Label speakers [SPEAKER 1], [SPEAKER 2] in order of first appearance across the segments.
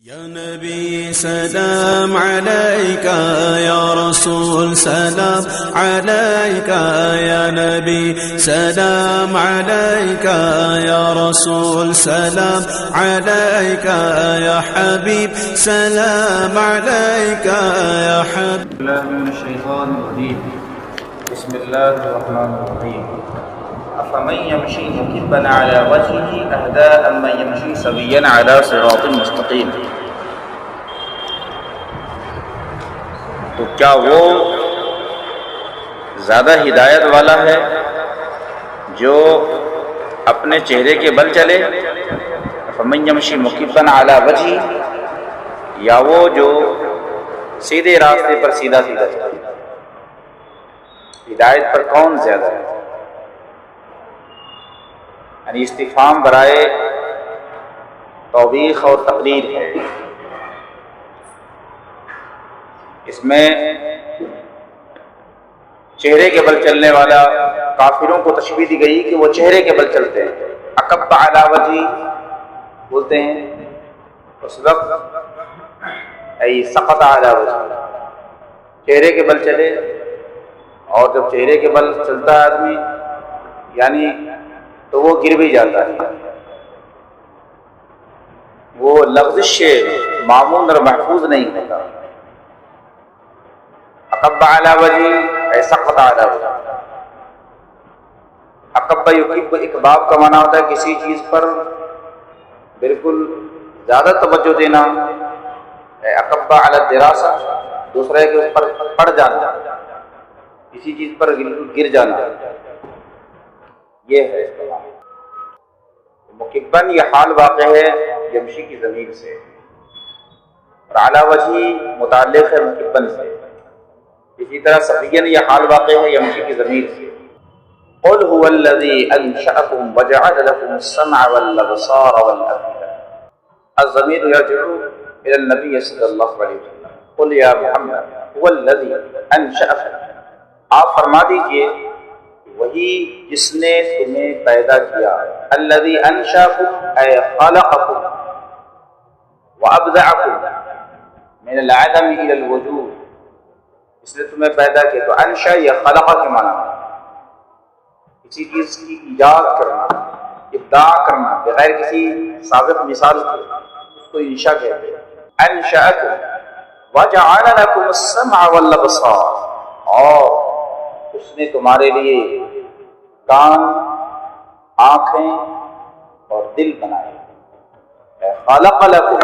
[SPEAKER 1] یا نبی سلام علیکہ، یا رسول سلام علیکہ، یا نبی سلام علیکہ، یا رسول سلام علیکہ، یا حبیب سلام علیکہ، یا حبیب.
[SPEAKER 2] اللہ من الشیطان الرجیم. بسم اللہ الرحمن الرحیم. افمن یمشی مکبا علی وجهه اہدی امن یمشی سویا علی صراط مستقیم. تو کیا وہ زیادہ ہدایت والا ہے جو اپنے چہرے کے بل چلے؟ افمن یمشی مکبا علی وجهه، یا وہ جو سیدھے راستے پر سیدھا سیدھا چلے؟ ہدایت پر کون زیادہ ہے؟ یعنی استفہام برائے توبیخ اور تقریر ہے. اس میں چہرے کے بل چلنے والا کافروں کو تشبیہ دی گئی کہ وہ چہرے کے بل چلتے ہیں. اکب علی وجہی بولتے ہیں اس وقت ای سقط علی وجہی، چہرے کے بل چلے. اور جب چہرے کے بل چلتا ہے آدمی یعنی تو وہ گر بھی جاتا ہے. وہ لغزش سے معمون اور محفوظ نہیں ہوتا. اکب علی وجہی ای سقط علی وجہی. اکب یکب اکباب کا معنی ہوتا ہے کسی چیز پر بالکل زیادہ توجہ دینا. اکب علی الدراسہ دوسرا ہے کہ اس پر پڑ جانا، کسی چیز پر گر جانا، یہ ہے. مکبن یہ حال واقع ہے یمشی کی ضمیر سے، اور علی وجہی متعلق ہے مکبن سے. اسی طرح سفیان یہ حال واقع ہے یمشی کی ضمیر سے. قل هو الذی انشأکم وجعل لکم السمع والابصار والافئدہ. الضمیر یرجع الی النبی صلی اللہ علیہ وسلم. قل یا محمد هو الذی انشأکم، آپ فرما دیجئے وہی جس نے تمہیں پیدا کیا. الذی انشأکم اے خلقکم وابدعکم من العدم الی الوجود، اس نے تمہیں پیدا کیا. تو انشأ یہ خلق کے معنی ہے، کسی چیز کی ایجاد کرنا، ابداع کرنا بغیر کسی سابق مثال کے، اس کو انشاء کہتے ہیں. انشأکم وجعل لکم السمع والابصار، اور اس نے تمہارے لیے کان، آنکھیں اور دل بنائے. خلق لکم،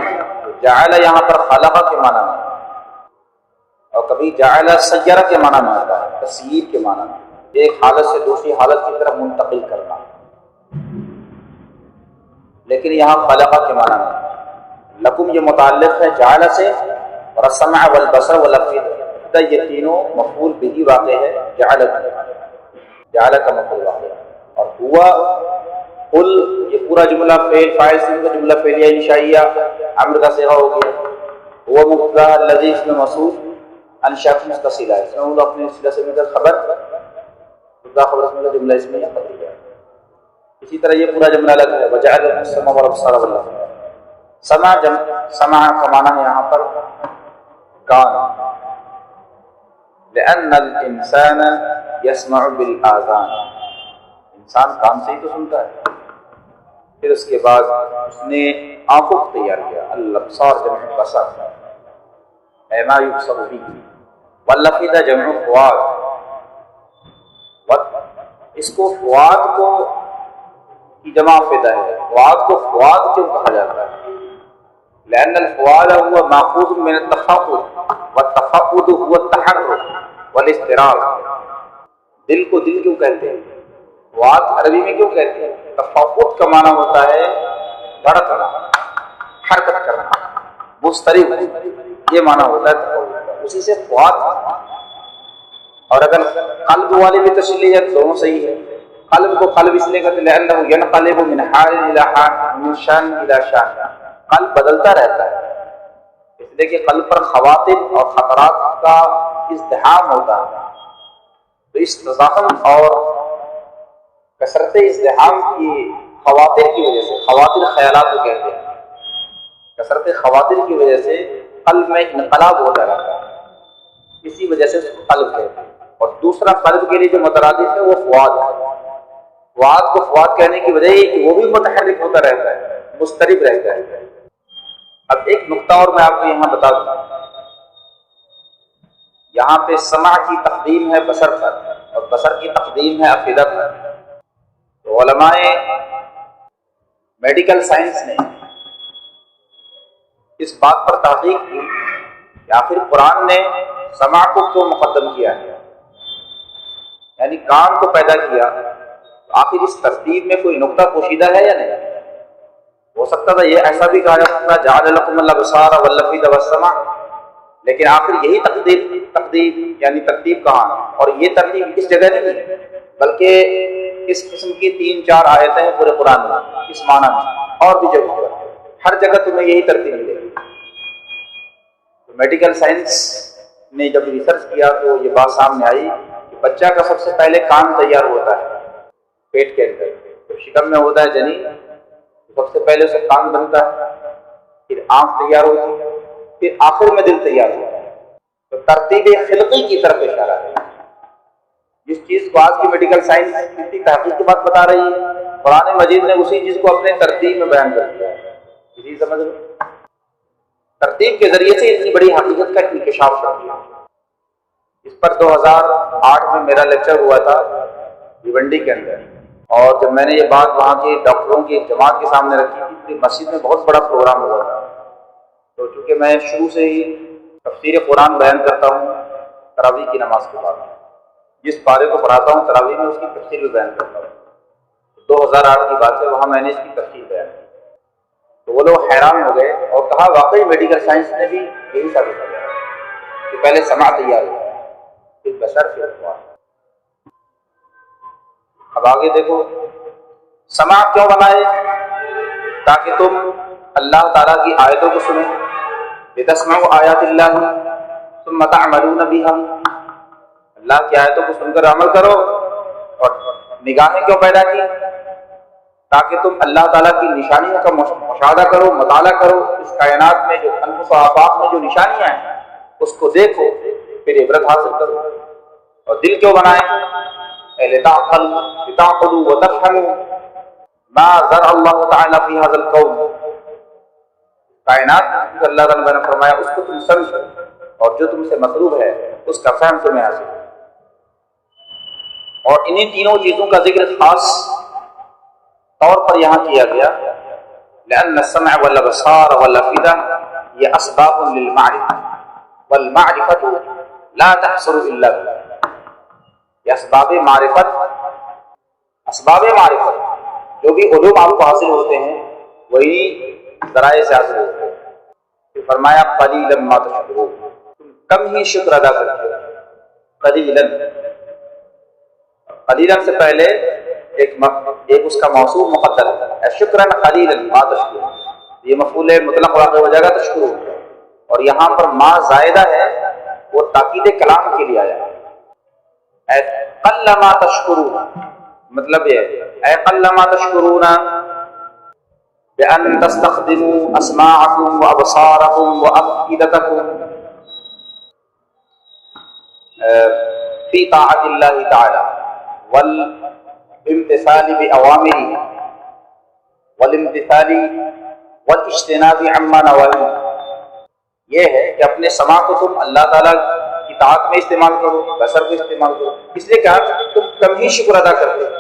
[SPEAKER 2] جعل یہاں پر خلق کے معنی میں، اور کبھی جعل سیرہ کے معنی میں آتا ہے، تسییر کے معنی میں، ایک حالت سے دوسری حالت کی طرف منتقل کرنا. لیکن یہاں خلق کے معنی میں. لکم یہ متعلق ہے جعل سے، اور السمع والبصر والافئدہ یہ تینوں مفعول بہ واقع ہے. جعل کا مفعول واقع ہے. اور ہوا قل یہ پورا جملہ فعل فاعل سے کا جملہ فعلیہ انشائیہ امر کا صیغہ ہو گیا. ہوا مبتدا الذی اس میں موصول انشأکم اس کا صلہ ہے. اس میں وہ اپنے صلہ سے مل خبر مبتدا خبر اس میں جملہ اس میں یا خبر ہے. اسی طرح یہ پورا جملہ الگ ہے. وجعل السمع والابصار والافئدہ. سمع سمع کا معنی ہے یہاں پر کان، لأن الانسان يسمع بالاذان، انسان کان سے ہی تو سنتا ہے. پھر اس کے بعد اس نے آنکھوں کو تیار کیا. الابصار جمع بصر، اے ما یبصر به. والافئدہ جمع فؤاد، اس کو فؤاد کو کی جمع فئدہ ہے. فؤاد کو فؤاد کیوں کہا جاتا ہے؟ لأن الفؤاد هو ماخوذ من التفقد، والتفقد هو التحرك والاضطراب. دل کو دل کیوں کہتے ہیں؟ فؤاد عربی میں کیوں کہتے ہیں؟ تفقد کا معنی ہوتا ہے دھڑکنا، حرکت کرنا، مضطرب، یہ معنی ہوتا ہے تفقد. اسی سے فؤاد. اور اگر قلب والی بھی تشریح ہے دونوں صحیح ہے. قلب کو قلب اس لیے کہتے ہیں لأنه ينقلب من حال إلى حال، من شان إلى شان. قلب بدلتا رہتا ہے، اس لیے کہ قلب پر خواطر اور خطرات کا ازدحام ہوتا ہے. تو اس تزاحم اور کثرت ازدحام کی خواطر کی وجہ سے، خواطر خیالات کو کہتے ہیں، کثرت خواطر کی وجہ سے قلب میں انقلاب ہوتا رہتا ہے، اسی وجہ سے اس کو قلب کہتے ہیں۔ اور دوسرا قلب کے لیے جو مترادف ہے وہ فؤاد ہے۔ فؤاد کو فؤاد کہنے کی وجہ یہ کہ وہ بھی متحرک ہوتا رہتا ہے، مضطرب رہتا ہے۔ اب ایک نقطہ اور میں آپ کو یہاں بتا دوں، یہاں پہ سمع کی تقدیم ہے بصر پر اور بصر کی تقدیم ہے افئدہ پر۔ تو علماء میڈیکل سائنس نے اس بات پر تحقیق کی کہ آخر قرآن نے سمع کو کیوں مقدم کیا ہے، یعنی کان کو پیدا کیا، تو آخر اس ترتیب میں کوئی نقطہ پوشیدہ ہے یا نہیں؟ ہو سکتا تھا یہ ایسا بھی کہا جا سکتا جعل لکم الابصار والافئدۃ والسمع، لیکن آخر یہی تقدیر یعنی ترتیب کہاں ہے؟ اور یہ ترتیب اس جگہ نہیں ہے، بلکہ اس قسم کی 3-4 آیتیں ہیں پورے قرآن میں اس معنی میں، اور بھی جگہ پر ہر جگہ تمہیں یہی ترتیب ملے گی۔ تو میڈیکل سائنس نے جب ریسرچ کیا تو یہ بات سامنے آئی کہ بچہ کا سب سے پہلے کان تیار ہوتا ہے پیٹ کے اندر، جب شکم میں ہوتا ہے جنین، سب سے پہلے اسے کان بنتا ہے، پھر آنکھ تیار ہوتی ہے، پھر آخر میں دل تیار ہوتا ہے۔ تو ترتیب خلقی کی طرف اشارہ ہے۔ جس چیز کو آج کی میڈیکل سائنس اتنی تحقیق کے بعد بتا رہی ہے، قرآن مجید نے اسی چیز کو اپنے ترتیب میں بیان کر دیا ہے۔ اسی سمجھ لو، ترتیب کے ذریعے سے اتنی بڑی حقیقت کا انکشاف کر دیا۔ اس پر 2008 میں میرا لیکچر ہوا تھا بھیونڈی کے اندر، اور جب میں نے یہ بات وہاں کے ڈاکٹروں کی ایک جماعت کے سامنے رکھی تھی تو مسجد میں بہت بڑا پروگرام ہوا تھا۔ تو چونکہ میں شروع سے ہی تفسیر قرآن بیان کرتا ہوں تراویح کی نماز کے بعد، جس پارے کو پڑھاتا ہوں تراویح میں اس کی تفسیر بھی بیان کرتا ہوں۔ 2008 کی بات ہے، وہاں میں نے اس کی تفسیر بیان کی تو وہ لوگ حیران ہو گئے اور کہا واقعی میڈیکل سائنس نے بھی یہی ثابت کیا کہ پہلے سمع تیار ہوا پھر بصر پھر فؤاد۔ اب آگے دیکھو، سمع کیوں بنائے؟ تاکہ تم اللہ تعالیٰ کی آیتوں کو سنیں، لتسمعوا آیات اللہ ثم تعملون بها، اللہ کی آیتوں کو سن کر عمل کرو۔ اور نگاہیں کیوں پیدا کی؟ تاکہ تم اللہ تعالیٰ کی نشانیوں کا مشاہدہ کرو، مطالعہ کرو، اس کائنات میں جو انفس و آفاق میں جو نشانیاں ہیں اس کو دیکھو، پھر عبرت حاصل کرو۔ اور دل کیوں بنائے؟ لتعقلوا وتفهموا ما زرع اللہ تعالیٰ فی هذا الکون، کائنات میں اللہ تعالیٰ نے فرمایا اس کو تم سمجھو اور جو تم سے مطلوب ہے اس کا فہم تمہیں حاصل ہو۔ اور انہیں تینوں چیزوں کا ذکر خاص طور پر یہاں کیا گیا، لأن السمع والابصار والافئدہ یہ اسباب للمعرفہ والمعرفۃ لا تحصر الا باللہ، یہ اسباب معرفت جو بھی علوم آپ کو حاصل ہوتے ہیں وہی ذرائع سے حاصل ہوتے ہیں۔ پھر فرمایا قلیلا ما تشکرون، تم کم ہی شکر ادا کرتے ہو۔ قلیلا سے پہلے ایک اس کا موصوف مقدر ہے، شکرا قلیلا ما تشکرون، یہ مفعول مطلق واقع ہو جائے گا تشکرون، اور یہاں پر ما زائدہ ہے وہ تاکید کلام کے لیے آیا ہے۔ قل ما تشکرون مطلب یہ اے قل ما تشکرون بأن تستخدموا اسماعکم وابصارکم وافئدتکم فی طاعت اللہ تعالی والامتثال بأوامره والامتثال والاجتناب عما نواہیہ، یہ ہے کہ اپنے سماع کو تم اللہ تعالیٰ کی طاعت میں استعمال کرو، بصر کو استعمال کرو۔ اس لیے کہا کہ تم کم ہی شکر ادا کرتے ہو،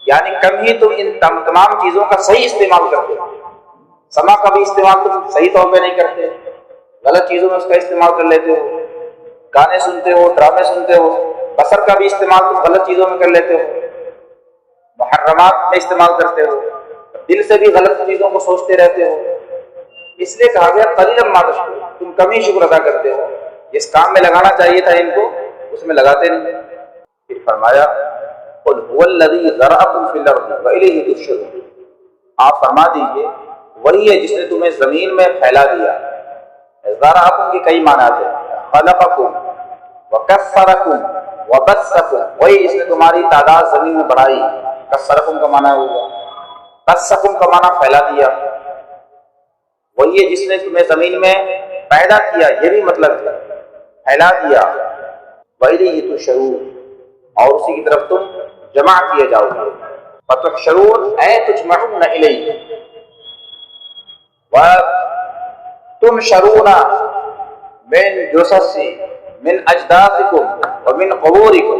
[SPEAKER 2] یعنی کم ہی تم ان تمام چیزوں کا صحیح استعمال کرتے ہو۔ سماع کا بھی استعمال تم صحیح طور پہ نہیں کرتے، غلط چیزوں میں اس کا استعمال کر لیتے ہو، گانے سنتے ہو، ڈرامے سنتے ہو۔ بصر کا بھی استعمال تم غلط چیزوں میں کر لیتے ہو، محرمات میں استعمال کرتے ہو، دل سے بھی غلط چیزوں کو سوچتے رہتے ہو۔ اس لیے کہا گیا قلیلا ما تشکرون، تم کم ہی شکر ادا کرتے ہو، جس کام میں لگانا چاہیے تھا ان کو اس میں لگاتے نہیں۔ پھر فرمایا قل هو الذی ذرأکم فی الارض والیہ تحشرون، آپ فرما دیجئے وہی ہے جس نے تمہیں زمین میں پھیلا دیا۔ ذرأکم کے کئی معنی ہیں، خلقکم وکثرکم وبثکم، وہی جس نے تمہاری تعداد زمین میں بڑھائی۔ کثرکم کا معنی ہوا، بثکم کا معنی پھیلا دیا۔ وہی ہے جس نے تمہیں زمین میں پیدا کیا، یہ بھی مطلب ہے، پھیلا دیا۔ وَإِلَيْهِ تُحْشَرُونَ، اور اسی کی طرف تم جمع کیے جاؤ گے۔ فَتُحْشَرُونَ اے تُجْمَعُونَ إِلَيْهِ، وَتُنْشَرُونَ مِنْ جُثَثِ مِنْ أَجْدَاثِكُمْ وَمِنْ قُبُورِكُمْ۔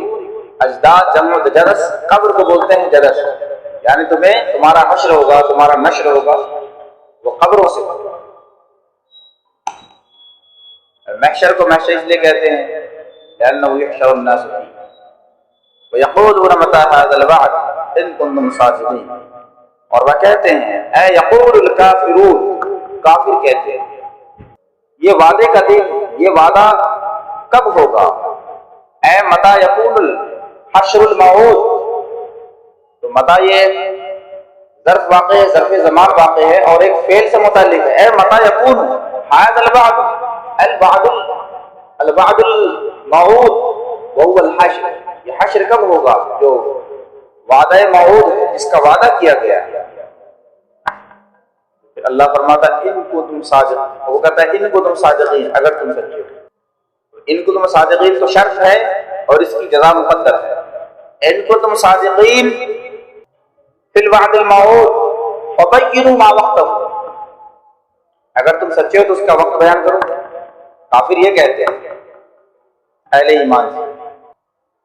[SPEAKER 2] اجداد جمع جرس، قبر کو بولتے ہیں جرس، یعنی تمہارا حشر ہوگا، تمہارا نشر ہوگا وہ قبروں سے ہوگا۔ محشر کو محشر اس لیے کہتے ہیں لأنه يحشر الناس فيه ويقولون متى هذا الوعد إن كنتم صادقين، اور وہ کہتے ہیں اے یقول الکافرون، کافر کہتے ہیں یہ وعدے کا دن، یہ وعدہ کب ہوگا؟ اے متى يكون الحشر الموعود، تو متى یہ ظرف واقع ہے، ظرف زمان واقع ہے اور ایک فعل سے متعلق ہے۔ اے متى يكون هذا الوعد، الوعد الموعود وهو الحشر، یہ حشر کب ہوگا؟ جو وعدہ موعود ہے، جس کا وعدہ کیا گیا ہے۔ پھر اللہ فرماتا ہے ان کو تم صادق، وہ کہتا ہے ان کو تم صادقین، اگر تم سچے ہو۔ ان کو تم صادقین تو شرط ہے اور اس کی جزا مقدر ہے۔ ان کو تم صادقین فی الوعد الموعود فبینوا ما وقتہ، اگر تم سچے ہو تو اس کا وقت بیان کرو۔ کافر یہ کہتے ہیں اہل ایمان سے،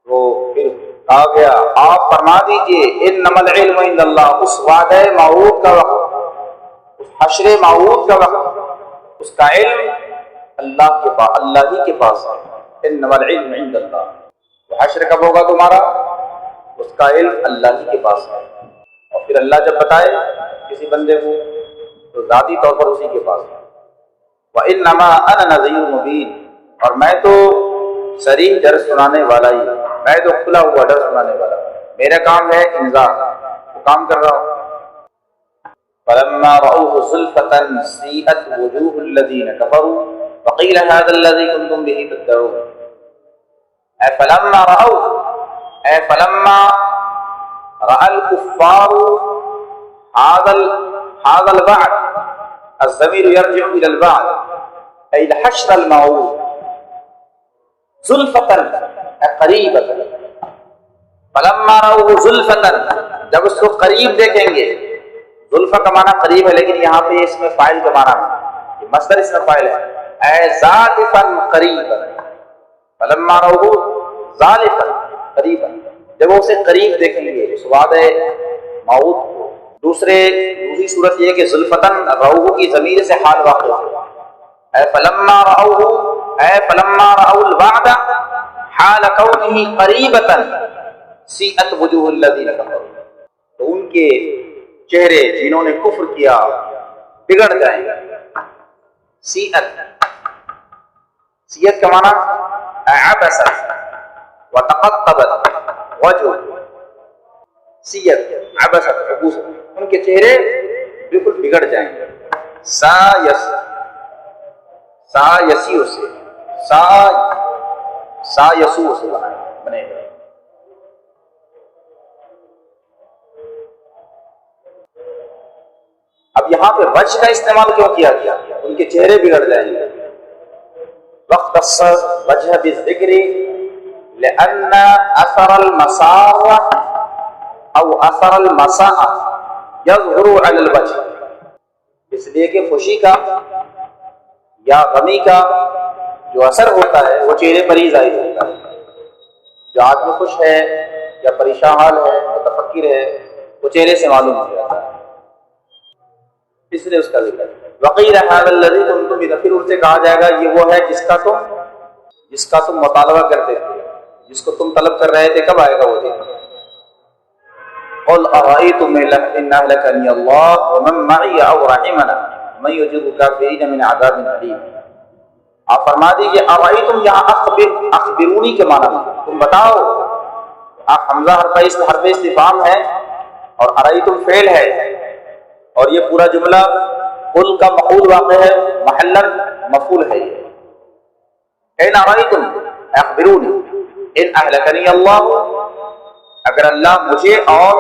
[SPEAKER 2] وہ پھر کہا گیا آپ فرما دیجئے انما العلم عند اللہ، اس وعدہ موعود کا وقت، اس حشر موعود کا وقت، اس کا علم اللہ کے پاس، اللہ ہی کے پاس ہے۔ انما العلم عند اللہ، وہ حشر کب ہوگا تمہارا، اس کا علم اللہ ہی کے پاس ہے۔ اور پھر اللہ جب بتائے کسی بندے کو تو ذاتی طور پر اسی کے پاس ہے۔ وَإِنَّمَا أَنَا نَذِيرٌ مُبِينٌ، اور میں تو صریح ڈر سنانے والا ہی، میں تو کھلا ہوا ڈر سنانے والا، میرا کام ہے انذار، وہ کام کر رہا ہوں۔ فَلَمَّا رَأَوْهُ زُلْفَةً سِيئَتْ وُجُوهُ الَّذِينَ كَفَرُوا وَقِيلَ هَذَا الَّذِي كُنتُم بِهِ تَدَّعُونَ۔ اے فلما رأوا، اے فلما رأى الكفار هذا البعث، الضمير يرجع إلى البعث أي الحشر الموعود، زلفة قريبة، فلما رأوه زلفة، جب اس کو قریب دیکھیں گے، زلفہ کا معنی قریب ہے لیکن یہاں پہ اس میں فاعل کا معنی ہے، یہ مصدر اس میں فاعل ہے، اے زالفا قریبا، فلما رأوه زالفا قریبا، جب وہ اسے قریب دیکھیں گے اس وعدہ موعود کو۔ دوسری صورت یہ کہ زلفتن رأوه کی ضمیر سے حال واقع ہو، اے فلما رأوه، اے فلما رأوا الوعد حال كونه قریبتا سیئت وجوه الذین کفروا، تو ان کے چہرے جنہوں نے کفر کیا بگڑ جائیں گے۔ سیئت، سیئت کا معنی عبست وتقطبت وجہ، سیئت عبست عبوست، ان کے چہرے بالکل بگڑ جائیں گے۔ سایسیو سے سایسو سے بنے گا۔ اب یہاں پہ وجہ کا استعمال کیوں کیا گیا؟ ان کے چہرے بگڑ جائیں گے۔ وقت وجہ بالذکر لأن اثر المسار او اثر المساء یظہر علی الوجہ، اس لیے کہ خوشی کا یا غمی کا جو اثر ہوتا ہے وہ چہرے پر ہی ظاہر ہوتا ہے۔ جو آدمی خوش ہے یا پریشان حال ہے، متفکر ہے، وہ چہرے سے معلوم ہو جاتا ہے، اس لیے اس کا ذکر ہے۔ وقیل هذا الذی کنتم بہ، پھر ان سے کہا جائے گا یہ وہ ہے جس کا تم مطالبہ کرتے تھے، جس کو تم طلب کر رہے تھے، کب آئے گا وہ دن؟ قل ارأيتم ان اهلكني الله ومن معي او رحمنا من يجير الكافرين من عذاب اليم۔ آپ فرما دیجیے ارأيتم، یہاں اخبرونی کے معنی میں تم بتاؤ، حمزہ حرف استفہام ہے اور ارأيتم فعل ہے، اور یہ پورا جملہ قل کا مفعول واقع ہے، محلا مفعول ہے۔ ان ارأيتم اخبرونی ان اهلكني الله، اگر اللہ مجھے اور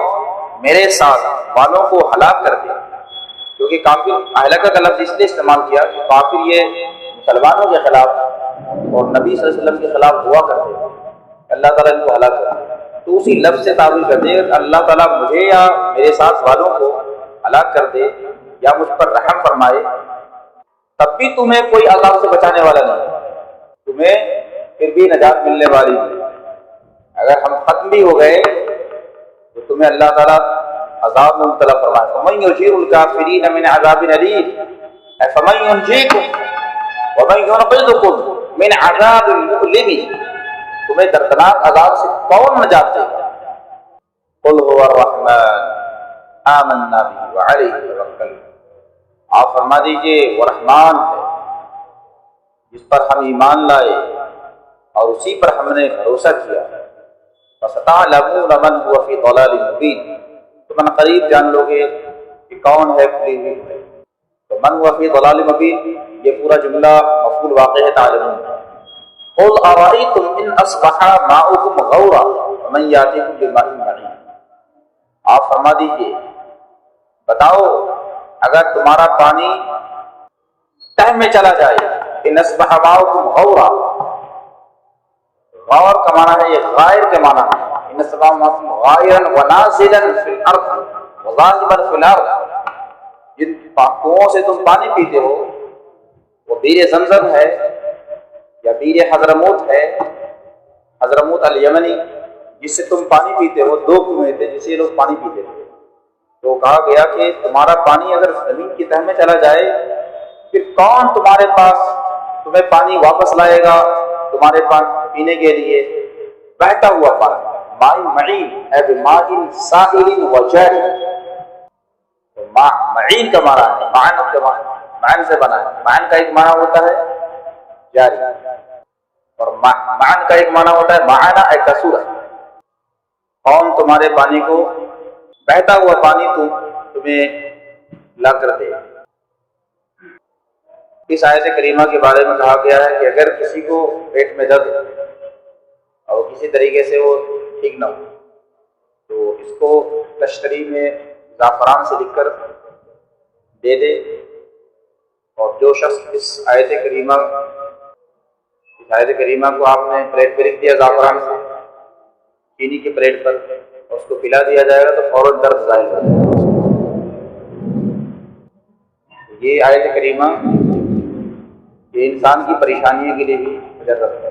[SPEAKER 2] میرے ساتھ والوں کو ہلاک کر دے، کیونکہ کافر اہلکہ کا لفظ اس لیے استعمال کیا کہ کافر یہ مسلمانوں کے خلاف اور نبی صلی اللہ علیہ وسلم کے خلاف دعا کرتے ہیں اللہ تعالیٰ ان کو ہلاک کرے، تو اسی لفظ سے تعبیر کرتے ہیں اللہ تعالیٰ مجھے یا میرے ساتھ والوں کو ہلاک کر دے یا مجھ پر رحم فرمائے، تب بھی تمہیں کوئی عذاب سے بچانے والا نہیں، تمہیں پھر بھی نجات ملنے والی نہیں۔ اگر ہم ختم بھی ہو گئے تو تمہیں اللہ تعالیٰ عذاب میں مبتلا فرمائے۔ فَمَن يُجِيرُ الْكَافِرِينَ مِنْ عَذَابٍ أَلِيمٍ اے فَمَن يُنْجِيكُمْ وَمَن يُنْقِذُكُمْ مِنْ عَذَابٍ مُؤْلِمٍ، تمہیں دردناک عذاب سے کون نجات دے گا؟ قُلْ هُوَ الرَّحْمَنُ آمَنَّا بِهِ وَعَلَيْهِ تَوَكَّلْنَا، آپ فرما دیجئے وہ رحمان ہے جس پر ہم ایمان لائے اور اسی پر ہم نے بھروسہ کیا۔ فَسَتَعْلَمُونَ مَنْ هُوَ فِي ضَلَالٍ مُبِينٍ، تو من قریب جان لو گے کہ کون ہے کھلی ہوئی ہے۔ تو من هو فی ضلال مبین، یہ پورا جملہ مفعول واقع ہے تعلمون۔ قل ارأیتم ان اصبح ماؤکم غورا ومن یاتیکم بماء معین، آپ فرما دیجئے بتاؤ اگر تمہارا پانی تہ میں چلا جائے، ان اصبح ماؤکم غورا، غور کا معنی ہے یہ غائر کے معنی ہے، ان اصبح ماؤکم غائرا ونازلا فی الارض وظاہبا فی الارض، جن کنوؤں سے تم پانی پیتے ہو وہ بیر زمزم ہے یا بیر حضرموت ہے، حضرموت الیمنی جس سے تم پانی پیتے ہو، دو کنویں تھے جس سے لوگ پانی پیتے تھے۔ تو کہا گیا کہ تمہارا پانی اگر زمین کی تہ میں چلا جائے پھر کون تمہارے پاس تمہیں پانی واپس لائے گا تمہارے پاس پینے کے لیے؟ بہتا ہوا پانی، ماء معین اے بماء سائل وجاری، معین کا معنی ہے معن سے بنا ہے، معن کا ایک معنی ہوتا ہے جاری اور معن کا ایک معنی ہوتا ہے معنا اے کثورا، کون تمہارے پانی کو بہتا ہوا پانی تمہیں لا کر دے۔ اس آیت کریمہ کے بارے میں کہا گیا ہے کہ اگر کسی کو پیٹ میں درد اور کسی طریقے سے وہ ٹھیک نہ ہو تو اس کو تشتری میں زعفران سے لکھ کر دے دے، اور جو شخص اس آیت کریمہ کو آپ نے پلیٹ پہ لکھ دیا زعفران سے چینی کی پلیٹ پر، اس کو پلا دیا جائے گا تو فوراً درد ظاہر ہو جائے گا۔ یہ آیت کریمہ یہ انسان کی پریشانیوں کے لیے بھی مجرد ہے۔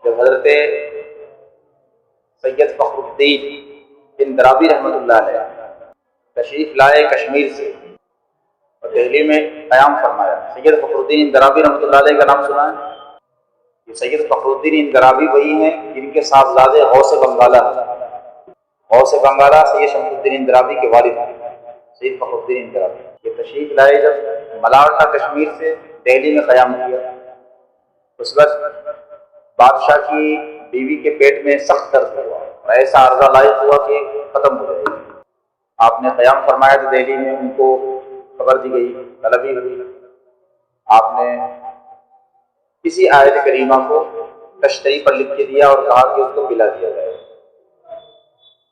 [SPEAKER 2] جب حضرت سید فخر الدین اندرابی رحمۃ اللہ علیہ تشریف لائے کشمیر سے اور دہلی میں قیام فرمایا، سید فخر الدین اندرابی رحمۃ اللہ علیہ کا نام سنا ہے؟ یہ سید فخر الدین اندرابی وہی ہیں جن کے صاحبزادے غوث بنگالہ ہیں۔ غوث بنگالہ سید شمس الدین اندرابی کے والد ہیں، سید فخر الدین اندرابی۔ یہ تشریف لائے جب ملاٹا کشمیر سے دہلی میں قیام کیا، اس وقت بادشاہ کی بیوی کے پیٹ میں سخت درد ہوا اور ایسا عرضہ لائق ہوا کہ ختم ہو جائے۔ آپ نے قیام فرمایا تو دہلی میں ان کو خبر دی گئی، طلبی ہوئی، آپ نے کسی آیت کریمہ کو تشتری پر لکھ کے دیا اور کہا کہ اس کو پلا دیا جائے،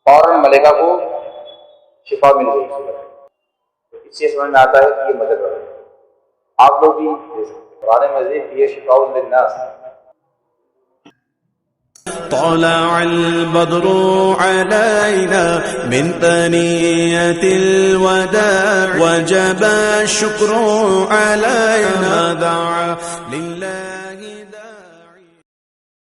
[SPEAKER 2] فوراً ملکہ کو شفا مل گئی۔ اس سے سمجھ میں آتا ہے کہ یہ مدد ہے، آپ لوگ بھی دے سکتے۔ قرآن مجید یہ شفاء للناس۔
[SPEAKER 1] طلع البدر علينا من ثنية الوداع وجب الشكر علينا دعا لله